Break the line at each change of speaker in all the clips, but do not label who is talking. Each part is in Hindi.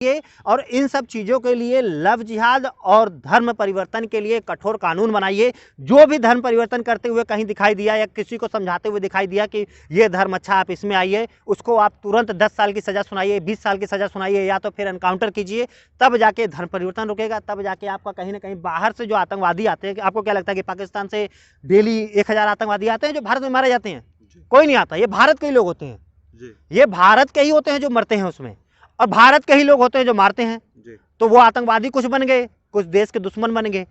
ये और इन सब चीज़ों के लिए लव जिहाद और धर्म परिवर्तन के लिए कठोर कानून बनाइए। जो भी धर्म परिवर्तन करते हुए कहीं दिखाई दिया या किसी को समझाते हुए दिखाई दिया कि ये धर्म अच्छा, आप इसमें आइए, उसको आप तुरंत 10 साल की सज़ा सुनाइए, 20 साल की सज़ा सुनाइए, या तो फिर एनकाउंटर कीजिए। तब जाके धर्म परिवर्तन रुकेगा, तब जाके आपका कहीं ना कहीं बाहर से जो आतंकवादी आते हैं, आपको क्या लगता है कि पाकिस्तान से डेली 1000 आतंकवादी आते हैं जो भारत में मारे जाते हैं? कोई नहीं आता। ये भारत के ही लोग होते हैं, ये भारत के ही होते हैं जो मरते हैं उसमें, और भारत के ही लोग होते हैं जो मारते हैं। तो वो आतंकवादी कुछ बन गए, कुछ देश के दुश्मन बन गए,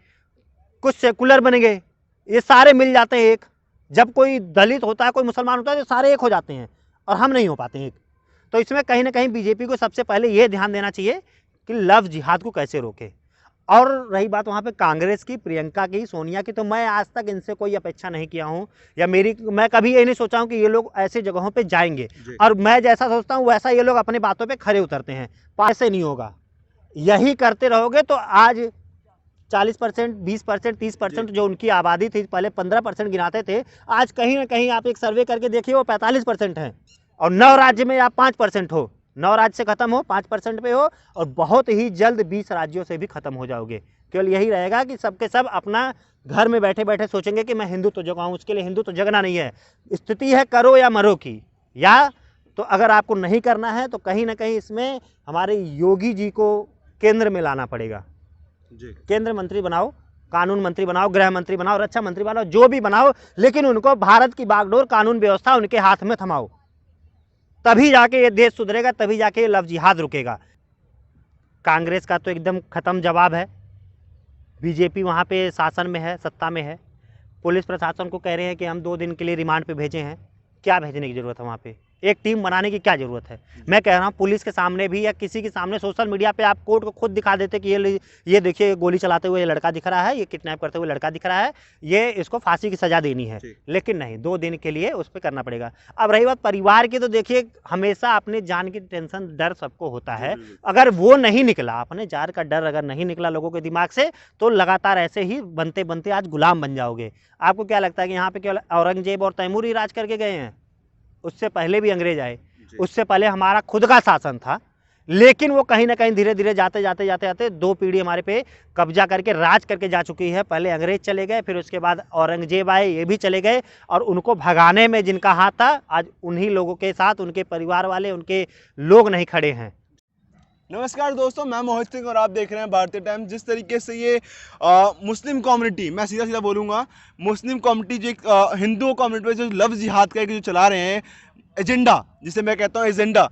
कुछ सेकुलर बन गए, ये सारे मिल जाते हैं एक। जब कोई दलित होता है, कोई मुसलमान होता है, तो सारे एक हो जाते हैं, और हम नहीं हो पाते एक। तो इसमें कहीं ना कहीं बीजेपी को सबसे पहले ये ध्यान देना चाहिए कि लव जिहाद को कैसे रोके। और रही बात वहाँ पे कांग्रेस की, प्रियंका की, सोनिया की, तो मैं आज तक इनसे कोई अपेक्षा नहीं किया हूँ, या मैं कभी ये नहीं सोचा हूँ कि ये लोग ऐसी जगहों पे जाएंगे, और मैं जैसा सोचता हूँ वैसा ये लोग अपनी बातों पे खरे उतरते हैं। पास से नहीं होगा, यही करते रहोगे तो आज 40%, 20%, 30% जो उनकी आबादी थी, पहले 15% गिनाते थे, आज कहीं ना कहीं आप एक सर्वे करके देखिए वो 45% है। और 9 राज्य में आप 5% हो, 9 राज्य से खत्म हो, 5% पे हो, और बहुत ही जल्द 20 राज्यों से भी खत्म हो जाओगे। केवल यही रहेगा कि सबके सब अपना घर में बैठे बैठे सोचेंगे कि मैं हिंदू तो जगाऊँ। उसके लिए हिंदू तो जगना नहीं है, स्थिति है करो या मरो की। या तो अगर आपको नहीं करना है तो कहीं ना कहीं इसमें हमारे योगी जी को केंद्र में लाना पड़ेगा। केंद्र मंत्री बनाओ, कानून मंत्री बनाओ, गृह मंत्री बनाओ, रक्षा मंत्री बनाओ, जो भी बनाओ, लेकिन उनको भारत की बागडोर कानून व्यवस्था उनके हाथ में थमाओ। तभी जाके ये देश सुधरेगा, तभी जाके ये लव जिहाद रुकेगा। कांग्रेस का तो एकदम खत्म जवाब है। बीजेपी वहाँ पे शासन में है, सत्ता में है। पुलिस प्रशासन को कह रहे हैं कि हम 2 दिन के लिए रिमांड पे भेजे हैं। क्या भेजने की ज़रूरत है? वहाँ पे एक टीम बनाने की क्या ज़रूरत है? मैं कह रहा हूँ पुलिस के सामने भी या किसी के सामने सोशल मीडिया पे आप कोर्ट को खुद दिखा देते कि ये देखिए गोली चलाते हुए ये लड़का दिख रहा है, ये किडनैप करते हुए लड़का दिख रहा है, ये इसको फांसी की सज़ा देनी है। लेकिन नहीं, 2 दिन के लिए उस पर करना पड़ेगा। अब रही बात परिवार की, तो देखिए हमेशा अपने जान की टेंशन, डर सबको होता है। अगर वो नहीं निकला, अपने जान का डर अगर नहीं निकला लोगों के दिमाग से, तो लगातार ऐसे ही बनते बनते आज गुलाम बन जाओगे। आपको क्या लगता है कि यहाँ पे केवल औरंगजेब और तैमूर ही राज करके गए हैं? उससे पहले भी अंग्रेज आए, उससे पहले हमारा खुद का शासन था। लेकिन वो कहीं ना कहीं धीरे धीरे जाते जाते जाते जाते 2 पीढ़ी हमारे पे कब्जा करके राज करके जा चुकी है। पहले अंग्रेज चले गए, फिर उसके बाद औरंगजेब आए, ये भी चले गए, और उनको भगाने में जिनका हाथ था, आज उन्हीं लोगों के साथ उनके परिवार वाले, उनके लोग नहीं खड़े हैं।
नमस्कार दोस्तों, मैं मोहित सिंह और आप देख रहे हैं भारतीय टाइम्स। जिस तरीके से ये मुस्लिम कम्युनिटी, मैं सीधा सीधा बोलूँगा, मुस्लिम कम्युनिटी जो एक हिंदू कम्युनिटी पे जो लव जिहाद का जो चला रहे हैं एजेंडा, जिसे मैं कहता हूँ एजेंडा,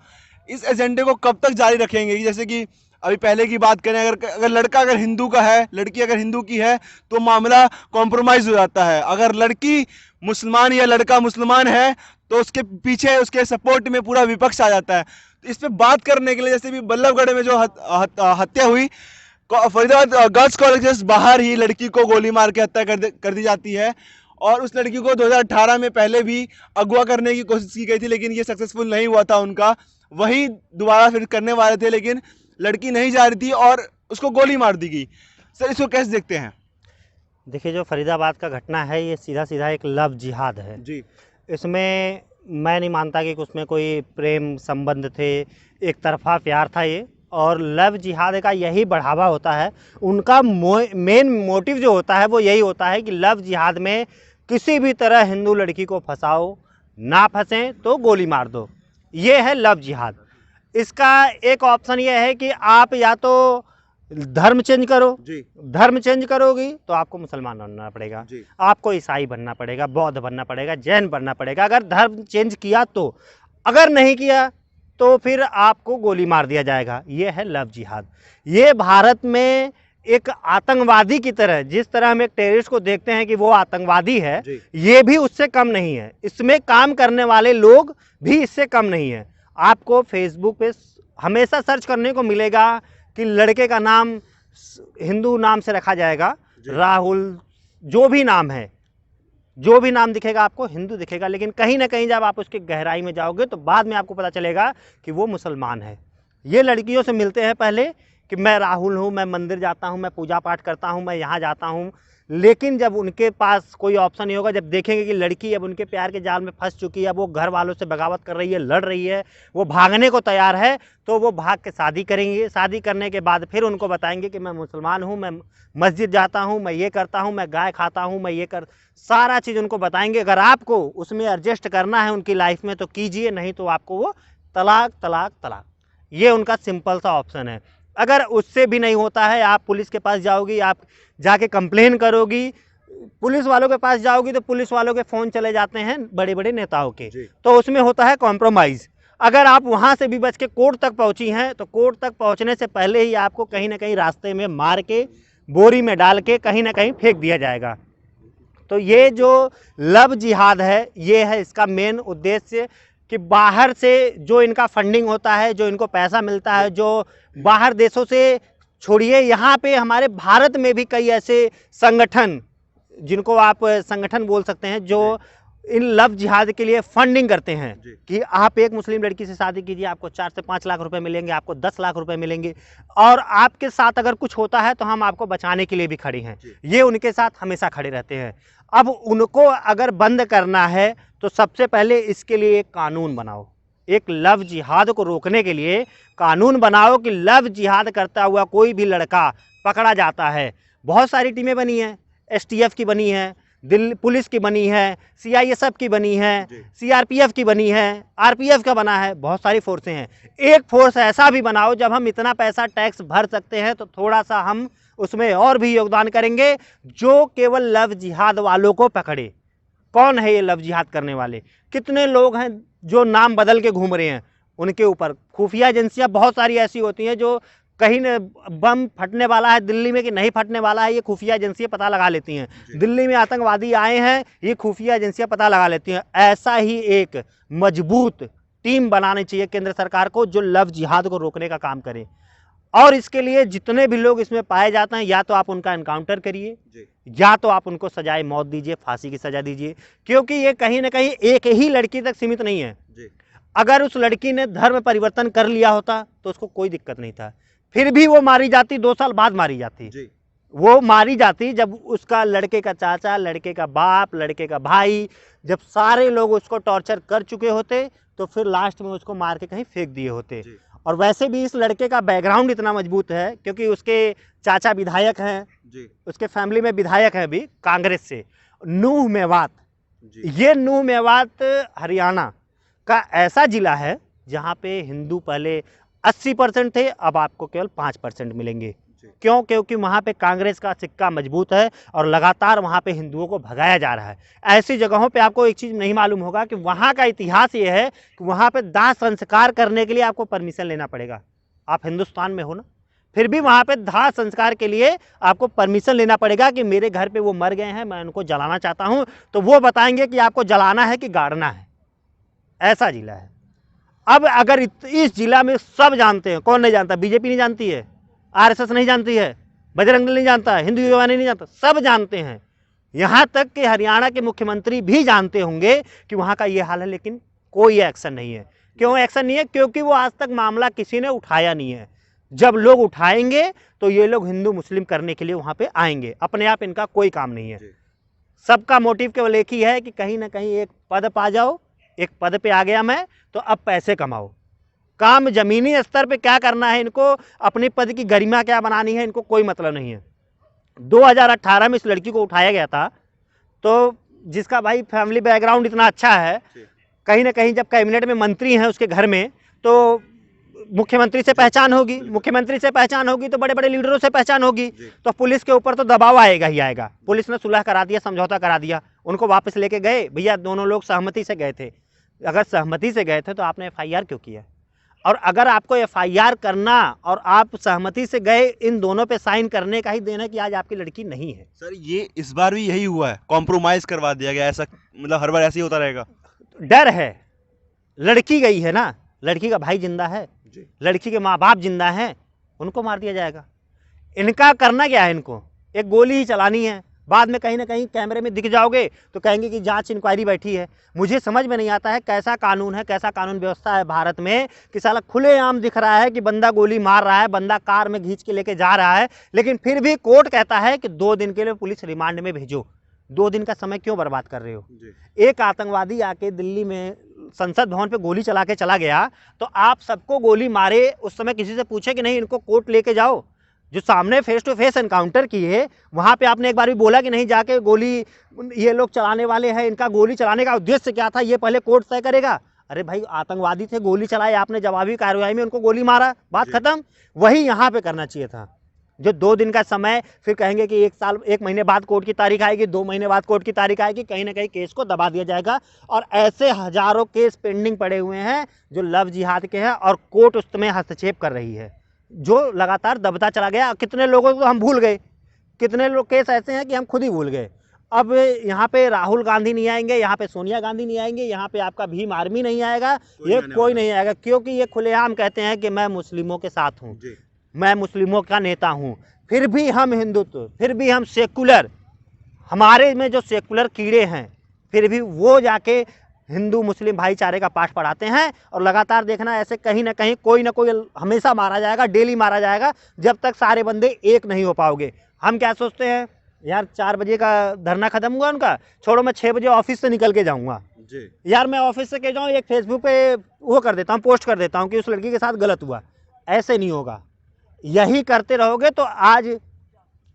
इस एजेंडे को कब तक जारी रखेंगे? जैसे कि अभी पहले की बात करें, अगर लड़का अगर हिंदू का है, लड़की अगर हिंदू की है, तो मामला कॉम्प्रोमाइज़ हो जाता है। अगर लड़की मुसलमान या लड़का मुसलमान है, तो उसके पीछे, उसके सपोर्ट में पूरा विपक्ष आ जाता है। तो इस पर बात करने के लिए, जैसे भी बल्लभगढ़ में जो हत्या हुई, फरीदाबाद गर्ल्स कॉलेज बाहर ही लड़की को गोली मार के हत्या कर दी जाती है। और उस लड़की को 2018 में पहले भी अगवा करने की कोशिश की गई थी, लेकिन ये सक्सेसफुल नहीं हुआ था उनका। वही दोबारा फिर करने वाले थे, लेकिन लड़की नहीं जा रही थी और उसको गोली मार दी गई। सर, इसको कैसे देखते हैं?
देखिए, जो फरीदाबाद का घटना है, ये सीधा सीधा एक लव जिहाद है जी। इसमें मैं नहीं मानता कि उसमें कोई प्रेम संबंध थे, एक तरफा प्यार था ये। और लव जिहाद का यही बढ़ावा होता है, उनका मेन मोटिव जो होता है वो यही होता है कि लव जिहाद में किसी भी तरह हिंदू लड़की को फंसाओ, ना फंसें तो गोली मार दो। ये है लव जिहाद। इसका एक ऑप्शन ये है कि आप या तो धर्म चेंज करो जी। धर्म चेंज करोगी तो आपको मुसलमान बनना पड़ेगा, आपको ईसाई बनना पड़ेगा, बौद्ध बनना पड़ेगा, जैन बनना पड़ेगा, अगर धर्म चेंज किया तो। अगर नहीं किया तो फिर आपको गोली मार दिया जाएगा। ये है लव जिहाद। ये भारत में एक आतंकवादी की तरह, जिस तरह हम एक टेररिस्ट को देखते हैं कि वो आतंकवादी है, ये भी उससे कम नहीं है। इसमें काम करने वाले लोग भी इससे कम नहीं है। आपको फेसबुक पे हमेशा सर्च करने को मिलेगा कि लड़के का नाम हिंदू नाम से रखा जाएगा, राहुल, जो भी नाम है, जो भी नाम दिखेगा आपको हिंदू दिखेगा। लेकिन कहीं ना कहीं जब आप उसके गहराई में जाओगे तो बाद में आपको पता चलेगा कि वो मुसलमान है। ये लड़कियों से मिलते हैं पहले कि मैं राहुल हूँ, मैं मंदिर जाता हूँ, मैं पूजा पाठ करता हूँ, मैं यहाँ जाता हूँ, लेकिन जब उनके पास कोई ऑप्शन नहीं होगा, जब देखेंगे कि लड़की अब उनके प्यार के जाल में फंस चुकी है, अब वो घर वालों से बगावत कर रही है, लड़ रही है, वो भागने को तैयार है, तो वो भाग के शादी करेंगे। शादी करने के बाद फिर उनको बताएंगे कि मैं मुसलमान हूँ, मैं मस्जिद जाता हूँ, मैं ये करता हूँ, मैं गाय खाता हूँ, मैं ये कर, सारा चीज़ उनको बताएंगे। अगर आपको उसमें एडजस्ट करना है उनकी लाइफ में तो कीजिए, नहीं तो आपको वो तलाक तलाक तलाक, ये उनका सिंपल सा ऑप्शन है। अगर उससे भी नहीं होता है, आप पुलिस के पास जाओगी, आप जाके कंप्लेन करोगी, पुलिस वालों के पास जाओगी तो पुलिस वालों के फ़ोन चले जाते हैं बड़े बड़े नेताओं के, तो उसमें होता है कॉम्प्रोमाइज़। अगर आप वहाँ से भी बच के कोर्ट तक पहुँची हैं तो कोर्ट तक पहुँचने से पहले ही आपको कहीं ना कहीं रास्ते में मार के बोरी में डाल के कहीं ना कहीं फेंक दिया जाएगा। तो ये जो लव जिहाद है, ये है इसका मेन उद्देश्य, कि बाहर से जो इनका फंडिंग होता है, जो इनको पैसा मिलता है, जो बाहर देशों से छोड़िए, यहाँ पे हमारे भारत में भी कई ऐसे संगठन, जिनको आप संगठन बोल सकते हैं, जो इन लव जिहाद के लिए फंडिंग करते हैं कि आप एक मुस्लिम लड़की से शादी कीजिए, आपको 4 से 5 लाख रुपए मिलेंगे, आपको 10 लाख रुपए मिलेंगे, और आपके साथ अगर कुछ होता है तो हम आपको बचाने के लिए भी खड़े हैं। ये उनके साथ हमेशा खड़े रहते हैं। अब उनको अगर बंद करना है तो सबसे पहले इसके लिए एक कानून बनाओ, एक लव जिहाद को रोकने के लिए कानून बनाओ कि लव जिहाद करता हुआ कोई भी लड़का पकड़ा जाता है। बहुत सारी टीमें बनी हैं, STF की बनी है, दिल्ली पुलिस की बनी है, CISF की बनी है, CRPF की बनी है, RPF का बना है, बहुत सारी फोर्सें हैं। एक फोर्स ऐसा भी बनाओ, जब हम इतना पैसा टैक्स भर सकते हैं तो थोड़ा सा हम उसमें और भी योगदान करेंगे, जो केवल लव जिहाद वालों को पकड़े। कौन है ये लव जिहाद करने वाले? कितने लोग हैं जो नाम बदल के घूम रहे हैं? उनके ऊपर खुफिया एजेंसियां बहुत सारी ऐसी होती हैं जो कहीं न बम फटने वाला है दिल्ली में कि नहीं फटने वाला है, ये खुफिया एजेंसियां पता लगा लेती हैं। दिल्ली में आतंकवादी आए हैं, ये खुफिया एजेंसियां पता लगा लेती हैं। ऐसा ही एक मजबूत टीम बनानी चाहिए केंद्र सरकार को, जो लव जिहाद को रोकने का काम करे। और इसके लिए जितने भी लोग इसमें पाए जाते हैं, या तो आप उनका एनकाउंटर करिए, या तो आप उनको सजाए मौत दीजिए, फांसी की सजा दीजिए, क्योंकि ये कहीं ना कहीं एक ही लड़की तक सीमित नहीं है। अगर उस लड़की ने धर्म परिवर्तन कर लिया होता तो उसको कोई दिक्कत नहीं था, फिर भी वो मारी जाती, 2 साल बाद मारी जाती। वो मारी जाती जब उसका लड़के का चाचा, लड़के का बाप, लड़के का भाई, जब सारे लोग उसको टॉर्चर कर चुके होते, तो फिर लास्ट में उसको मार के कहीं फेंक दिए होते। और वैसे भी इस लड़के का बैकग्राउंड इतना मजबूत है क्योंकि उसके चाचा विधायक हैं, उसके फैमिली में विधायक हैं भी कांग्रेस से, नूह मेवात। ये नूह मेवात हरियाणा का ऐसा जिला है जहाँ पे हिंदू पहले 80% थे, अब आपको केवल 5% मिलेंगे। क्यों? क्योंकि वहाँ पे कांग्रेस का सिक्का मजबूत है और लगातार वहाँ पे हिंदुओं को भगाया जा रहा है। ऐसी जगहों पे आपको एक चीज़ नहीं मालूम होगा कि वहाँ का इतिहास ये है कि वहाँ पे दाह संस्कार करने के लिए आपको परमिशन लेना पड़ेगा। आप हिंदुस्तान में हो ना, फिर भी वहाँ पे दाह संस्कार के लिए आपको परमिशन लेना पड़ेगा कि मेरे घर पे वो मर गए हैं, मैं उनको जलाना चाहता हूँ, तो वो बताएंगे कि आपको जलाना है कि गाड़ना है। ऐसा जिला है। अब अगर इस जिला में सब जानते हैं, कौन नहीं जानता? बीजेपी नहीं जानती है, RSS नहीं जानती है, बजरंग दल नहीं जानता है, हिंदू युवा नहीं जानता, सब जानते हैं। यहाँ तक कि हरियाणा के मुख्यमंत्री भी जानते होंगे कि वहाँ का ये हाल है, लेकिन कोई एक्शन नहीं है। क्यों एक्शन नहीं है? क्योंकि वो आज तक मामला किसी ने उठाया नहीं है। जब लोग उठाएंगे तो ये लोग हिंदू मुस्लिम करने के लिए वहाँ पे आएंगे, अपने आप इनका कोई काम नहीं है। सबका मोटिव केवल एक ही है कि कहीं ना कहीं एक पद पा जाओ, एक पद पे आ गया मैं तो अब पैसे कमाओ। काम जमीनी स्तर पे क्या करना है इनको, अपने पद की गरिमा क्या बनानी है, इनको कोई मतलब नहीं है। 2018 में इस लड़की को उठाया गया था, तो जिसका भाई फैमिली बैकग्राउंड इतना अच्छा है, कहीं ना कहीं जब कैबिनेट में मंत्री हैं उसके घर में, तो मुख्यमंत्री से पहचान होगी, मुख्यमंत्री से पहचान होगी तो बड़े बड़े लीडरों से पहचान होगी, तो पुलिस के ऊपर तो दबाव आएगा ही आएगा। पुलिस ने सुलह करा दिया, समझौता करा दिया, उनको वापस लेके गए। भैया दोनों लोग सहमति से गए थे, अगर सहमति से गए थे तो आपने FIR क्यों किया? और अगर आपको FIR करना और आप सहमति से गए, इन दोनों पे साइन करने का ही देना कि आज आपकी लड़की नहीं है।
सर ये इस बार भी यही हुआ है, कॉम्प्रोमाइज करवा दिया गया, ऐसा मतलब हर बार ऐसे ही होता रहेगा?
डर है, लड़की गई है ना, लड़की का भाई जिंदा है, लड़की के माँ बाप जिंदा हैं, उनको मार दिया जाएगा। इनका करना क्या है? इनको एक गोली ही चलानी है, बाद में कहीं ना कहीं कैमरे में दिख जाओगे तो कहेंगे कि जांच इंक्वायरी बैठी है। मुझे समझ में नहीं आता है कैसा कानून है, कैसा कानून व्यवस्था है भारत में कि साला खुलेआम दिख रहा है कि बंदा गोली मार रहा है, बंदा कार में खींच के लेके जा रहा है, लेकिन फिर भी कोर्ट कहता है कि 2 दिन के लिए पुलिस रिमांड में भेजो। 2 दिन का समय क्यों बर्बाद कर रहे हो? एक आतंकवादी आके दिल्ली में संसद भवन पे गोली चला के चला गया तो आप सबको गोली मारे, उस समय किसी से पूछे कि नहीं इनको कोर्ट लेके जाओ? जो सामने फेस टू फेस एनकाउंटर किए वहाँ पे आपने एक बार भी बोला कि नहीं जाके गोली ये लोग चलाने वाले हैं, इनका गोली चलाने का उद्देश्य क्या था ये पहले कोर्ट तय करेगा। अरे भाई आतंकवादी थे, गोली चलाई आपने, जवाबी कार्रवाई में उनको गोली मारा, बात खत्म। वही यहाँ पे करना चाहिए था। जो 2 दिन का समय, फिर कहेंगे कि 1 साल 1 महीने बाद कोर्ट की तारीख आएगी, 2 महीने बाद कोर्ट की तारीख आएगी, कहीं ना कहीं केस को दबा दिया जाएगा। और ऐसे हजारों केस पेंडिंग पड़े हुए हैं जो लव जिहाद के हैं और कोर्ट उसमें हस्तक्षेप कर रही है, जो लगातार दबता चला गया। कितने लोगों को हम भूल गए, कितने लोग केस ऐसे हैं कि हम खुद ही भूल गए। अब यहाँ पे राहुल गांधी नहीं आएंगे, यहाँ पे सोनिया गांधी नहीं आएंगे, यहाँ पे आपका भीम आर्मी नहीं आएगा, ये कोई नहीं आएगा, क्योंकि ये खुलेआम कहते हैं कि मैं मुस्लिमों के साथ हूँ, मैं मुस्लिमों का नेता हूँ। फिर भी हम हिंदुत्व, फिर भी हम सेकुलर, हमारे में जो सेकुलर कीड़े हैं फिर भी वो जाके हिंदू मुस्लिम भाईचारे का पाठ पढ़ाते हैं। और लगातार देखना ऐसे कहीं ना कहीं कोई ना कोई हमेशा मारा जाएगा, डेली मारा जाएगा, जब तक सारे बंदे एक नहीं हो पाओगे। हम क्या सोचते हैं यार 4 बजे का धरना खत्म हुआ उनका, छोड़ो मैं 6 बजे ऑफिस से निकल के जाऊँगा, यार मैं ऑफिस से के जाऊँ एक फेसबुक पे वो कर देता हूँ, पोस्ट कर देता हूँ कि उस लड़की के साथ गलत हुआ। ऐसे नहीं होगा, यही करते रहोगे तो आज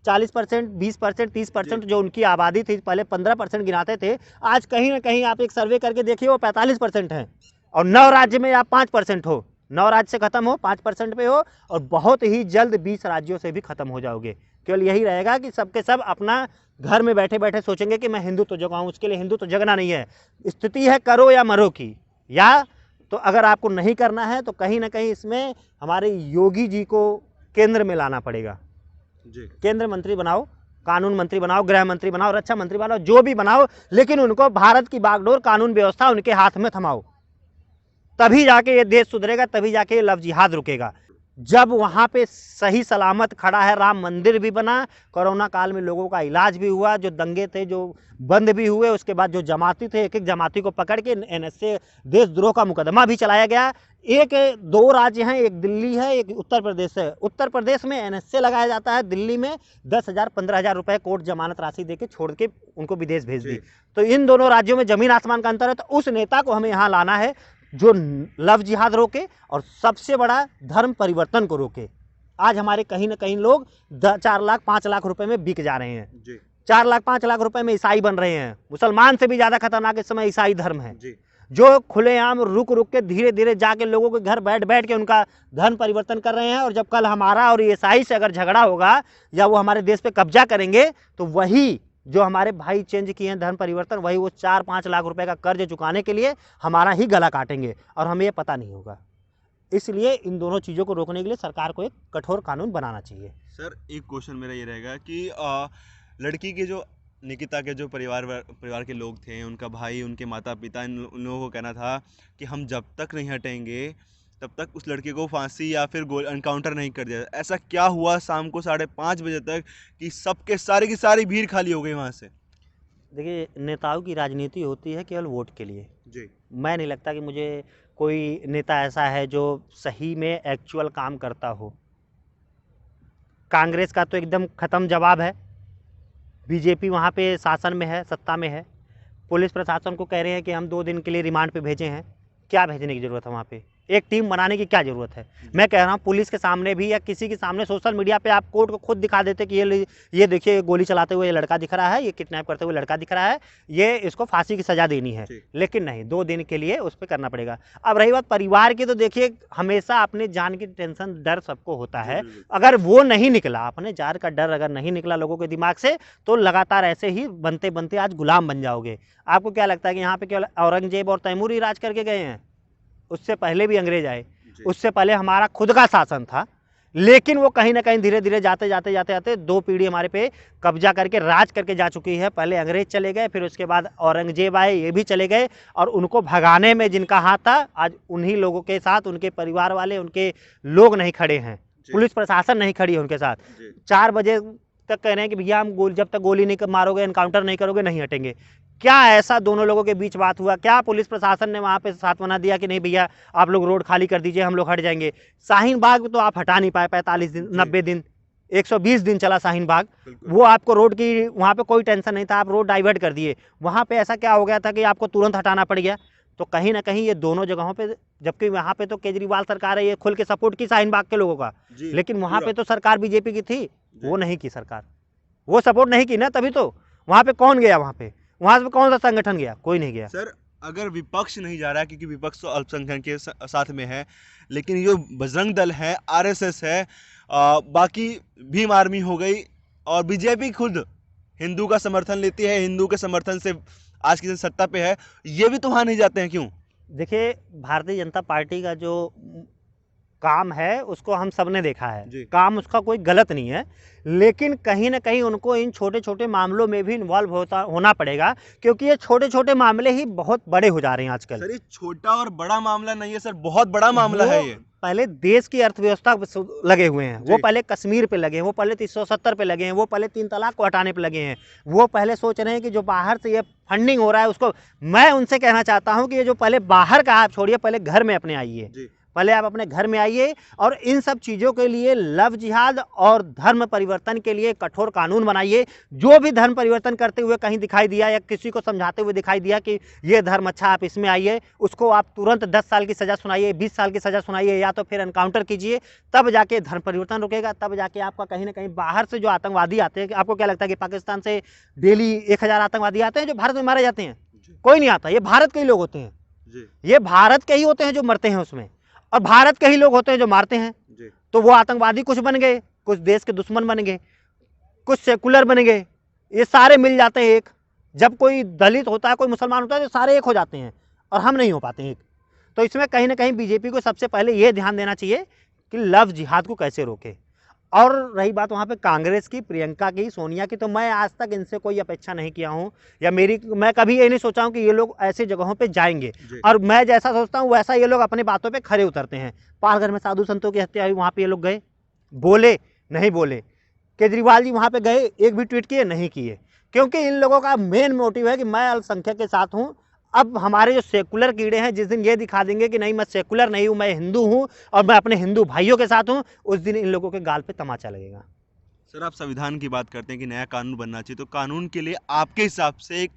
40%, 20%, 30% जो उनकी आबादी थी, पहले 15% गिनाते थे, आज कहीं ना कहीं आप एक सर्वे करके देखिए वो 45% है। और 9 राज्य में आप 5% हो, 9 राज्य से खत्म हो, 5% पे हो, और बहुत ही जल्द 20 राज्यों से भी खत्म हो जाओगे। केवल यही रहेगा कि सबके सब अपना घर में बैठे बैठे सोचेंगे कि मैं हिंदू तो जगाऊँ। उसके लिए हिंदू तो जगना नहीं है, स्थिति है करो या मरो की। या तो अगर आपको नहीं करना है तो कहीं ना कहीं इसमें हमारे योगी जी को केंद्र में लाना पड़ेगा। केंद्र मंत्री बनाओ, कानून मंत्री बनाओ, गृह मंत्री बनाओ, रक्षा मंत्री बनाओ, जो भी बनाओ, लेकिन उनको भारत की बागडोर कानून व्यवस्था उनके हाथ में थमाओ, तभी जाके ये देश सुधरेगा, तभी जाके ये लव जिहाद रुकेगा। जब वहाँ पे सही सलामत खड़ा है, राम मंदिर भी बना, कोरोना काल में लोगों का इलाज भी हुआ, जो दंगे थे जो बंद भी हुए, उसके बाद जो जमाती थे एक एक जमाती को पकड़ के NSA देशद्रोह का मुकदमा भी चलाया गया। 2 राज्य हैं, एक दिल्ली है, एक उत्तर प्रदेश है। उत्तर प्रदेश में NSA लगाया जाता है, दिल्ली में 10,000 15,000 रुपए कोर्ट जमानत राशि देके छोड़ के उनको विदेश भेज दी। तो इन दोनों राज्यों में जमीन आसमान का अंतर है। तो उस नेता को हमें यहाँ लाना है जो लव जिहाद रोके और सबसे बड़ा धर्म परिवर्तन को रोके। आज हमारे कहीं ना कहीं लोग 4 लाख 5 लाख रुपए में बिक जा रहे हैं, 4 लाख 5 लाख रुपए में ईसाई बन रहे हैं। मुसलमान से भी ज्यादा खतरनाक इस समय ईसाई धर्म है, जो खुलेआम रुक रुक के धीरे धीरे जाके लोगों के घर बैठ बैठ के उनका धर्म परिवर्तन कर रहे हैं। और जब कल हमारा और ईसाई से अगर झगड़ा होगा या वो हमारे देश पे कब्जा करेंगे तो वही जो हमारे भाई चेंज किए हैं धर्म परिवर्तन, वही वो 4-5 लाख रुपए का कर्ज चुकाने के लिए हमारा ही गला काटेंगे और हमें ये पता नहीं होगा। इसलिए इन दोनों चीज़ों को रोकने के लिए सरकार को एक कठोर कानून बनाना चाहिए।
सर एक क्वेश्चन मेरा ये रहेगा कि लड़की के जो निकिता के जो परिवार के लोग थे, उनका भाई, उनके माता पिता, उन लोगों को कहना था कि हम जब तक नहीं हटेंगे तब तक उस लड़के को फांसी या फिर एनकाउंटर नहीं कर दिया। ऐसा क्या हुआ शाम को 5:30 बजे तक कि सबके सारी की सारी भीड़ खाली हो गई वहाँ से?
देखिए, नेताओं की राजनीति होती है केवल वोट के लिए
जी।
मैं नहीं लगता कि मुझे कोई नेता ऐसा है जो सही में एक्चुअल काम करता हो। कांग्रेस का तो एकदम ख़त्म जवाब है, बीजेपी वहाँ पे शासन में है, सत्ता में है। पुलिस प्रशासन को कह रहे हैं कि हम 2 दिन के लिए रिमांड पे भेजे हैं। क्या भेजने की ज़रूरत है? वहाँ पे एक टीम बनाने की क्या ज़रूरत है? मैं कह रहा हूँ पुलिस के सामने भी या किसी के सामने सोशल मीडिया पे आप कोर्ट को खुद दिखा देते कि ये देखिए गोली चलाते हुए ये लड़का दिख रहा है, ये किडनैप करते हुए लड़का दिख रहा है, ये इसको फांसी की सज़ा देनी है। लेकिन नहीं, 2 दिन के लिए उस पर करना पड़ेगा। अब रही बात परिवार की, तो देखिए हमेशा अपनी जान की टेंशन, डर सबको होता है। अगर वो नहीं निकला, अपने जान का डर अगर नहीं निकला लोगों के दिमाग से, तो लगातार ऐसे ही बनते बनते आज गुलाम बन जाओगे। आपको क्या लगता है कि यहाँ पे केवल औरंगजेब और तैमूर ही राज करके गए हैं? उससे पहले भी अंग्रेज आए, उससे पहले हमारा खुद का शासन था। लेकिन वो कहीं ना कहीं धीरे धीरे जाते जाते 2 पीढ़ी हमारे पे कब्जा करके राज करके जा चुकी है। पहले अंग्रेज चले गए, फिर उसके बाद औरंगजेब आए, ये भी चले गए। और उनको भगाने में जिनका हाथ था, आज उन्हीं लोगों के साथ उनके परिवार वाले, उनके लोग नहीं खड़े हैं, पुलिस प्रशासन नहीं खड़ी है उनके साथ। 4 बजे तक कह रहे हैं कि भैया हम जब तक गोली नहीं मारोगे, एनकाउंटर नहीं करोगे, नहीं हटेंगे। क्या ऐसा दोनों लोगों के बीच बात हुआ? क्या पुलिस प्रशासन ने वहाँ पे सांत्वना दिया कि नहीं भैया आप लोग रोड खाली कर दीजिए, हम लोग हट जाएंगे? शाहीन बाग तो आप हटा नहीं पाए, 45 दिन, 90 दिन, 120 दिन चला शाहीन बाग। वो आपको रोड की वहाँ पे कोई टेंशन नहीं था, आप रोड डाइवर्ट कर दिए। वहाँ पे ऐसा क्या हो गया था कि आपको तुरंत हटाना पड़ गया? तो कहीं ना कहीं ये दोनों जगहों पे, जबकि वहाँ पे तो केजरीवाल सरकार है, ये खुल के सपोर्ट की शाहीन बाग के लोगों का, लेकिन वहाँ पे तो सरकार बीजेपी की थी, वो नहीं की सरकार, वो सपोर्ट नहीं की ना, तभी तो वहाँ पे कौन गया? वहाँ पे कौन सा संगठन गया? कोई नहीं गया।
सर अगर विपक्ष नहीं जा रहा है, क्योंकि विपक्ष तो अल्पसंख्यक के साथ में है, लेकिन जो बजरंग दल है, आरएसएस है, बाकी भीम आर्मी हो गई, और बीजेपी खुद हिंदू का समर्थन लेती है, हिंदू के समर्थन से आज की सत्ता पे है, ये भी तो वहां नहीं जाते हैं, क्यों?
देखिए, भारतीय जनता पार्टी का जो काम है उसको हम सब ने देखा है, काम उसका कोई गलत नहीं है, लेकिन कहीं ना कहीं उनको इन छोटे छोटे मामलों में भी इन्वॉल्व होना पड़ेगा, क्योंकि ये छोटे छोटे मामले ही बहुत बड़े हो जा रहे हैं आजकल।
सर ये छोटा और बड़ा मामला नहीं है सर, बहुत बड़ा मामला है ये।
पहले देश की अर्थव्यवस्था लगे हुए हैं, वो पहले कश्मीर पे लगे हैं, वो पहले 370 पे लगे हैं, वो पहले 3 तलाक को हटाने पे लगे हैं, वो पहले सोच रहे हैं कि जो बाहर से ये फंडिंग हो रहा है उसको। मैं उनसे कहना चाहता हूं कि ये जो पहले बाहर का आप छोड़िए, पहले घर में अपने आइए, पहले आप अपने घर में आइए, और इन सब चीज़ों के लिए लव जिहाद और धर्म परिवर्तन के लिए कठोर कानून बनाइए। जो भी धर्म परिवर्तन करते हुए कहीं दिखाई दिया या किसी को समझाते हुए दिखाई दिया कि ये धर्म अच्छा, आप इसमें आइए, उसको आप तुरंत 10 साल की सज़ा सुनाइए, 20 साल की सज़ा सुनाइए, या तो फिर एनकाउंटर कीजिए, तब जाके धर्म परिवर्तन रुकेगा, तब जाके आपका कहीं ना कहीं बाहर से जो आतंकवादी आते हैं, आपको क्या लगता है कि पाकिस्तान से डेली 1000 आतंकवादी आते हैं जो भारत में मारे जाते हैं? कोई नहीं आता, ये भारत के ही लोग होते हैं, ये भारत के ही होते हैं जो मरते हैं उसमें, और भारत के ही लोग होते हैं जो मारते हैं। तो वो आतंकवादी कुछ बन गए, कुछ देश के दुश्मन बन गए, कुछ सेकुलर बन गए, ये सारे मिल जाते हैं एक। जब कोई दलित होता है, कोई मुसलमान होता है, तो सारे एक हो जाते हैं, और हम नहीं हो पाते एक। तो इसमें कहीं ना कहीं बीजेपी को सबसे पहले ये ध्यान देना चाहिए कि लव जिहाद को कैसे रोके। और रही बात वहाँ पे कांग्रेस की, प्रियंका की, सोनिया की, तो मैं आज तक इनसे कोई अपेक्षा नहीं किया हूँ, या मैं कभी ये नहीं सोचा हूँ कि ये लोग ऐसी जगहों पे जाएंगे, और मैं जैसा सोचता हूँ वैसा ये लोग अपनी बातों पे खरे उतरते हैं। पालघर में साधु संतों की हत्या हुई, वहाँ पे ये लोग गए, बोले नहीं बोले? केजरीवाल जी वहाँ पे गए, एक भी ट्वीट किए? नहीं किए, क्योंकि इन लोगों का मेन मोटिव है कि मैं अल्पसंख्यक के साथ हूँ। अब हमारे जो सेकुलर कीड़े हैं, जिस दिन ये दिखा देंगे कि नहीं मैं सेकुलर नहीं हूँ, मैं हिंदू हूँ और मैं अपने हिंदू भाइयों के साथ हूँ, उस दिन इन लोगों के गाल पे तमाचा लगेगा।
सर आप संविधान की बात करते हैं कि नया कानून बनना चाहिए, तो कानून के लिए आपके हिसाब से एक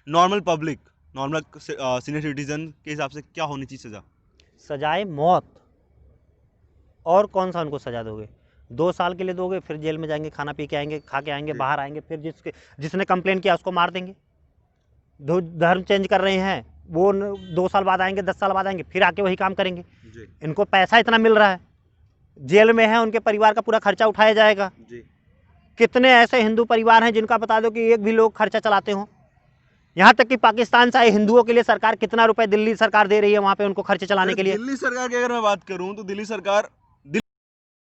normal public, normal senior citizen के हिसाब से क्या होनी चाहिए सज़ा?
सजाए मौत, और कौन सा उनको सजा दोगे? 2 साल के लिए दोगे, फिर जेल में जाएंगे, खाना पी के आएंगे, खा के आएंगे, बाहर आएंगे, फिर जिसने कंप्लेन किया उसको मार देंगे। धर्म चेंज कर रहे हैं वो 2 साल बाद आएंगे, 10 साल बाद आएंगे, फिर आके वही काम करेंगे। इनको पैसा इतना मिल रहा है, जेल में है, उनके परिवार का पूरा खर्चा उठाया जाएगा। कितने ऐसे हिंदू परिवार हैं जिनका बता दो कि एक भी लोग खर्चा चलाते हो? यहाँ तक कि पाकिस्तान से आए हिंदुओं के लिए सरकार कितना रुपए दिल्ली सरकार दे रही है वहाँ पे उनको खर्चे चलाने के लिए।
दिल्ली सरकार की अगर मैं बात करूँ तो दिल्ली सरकार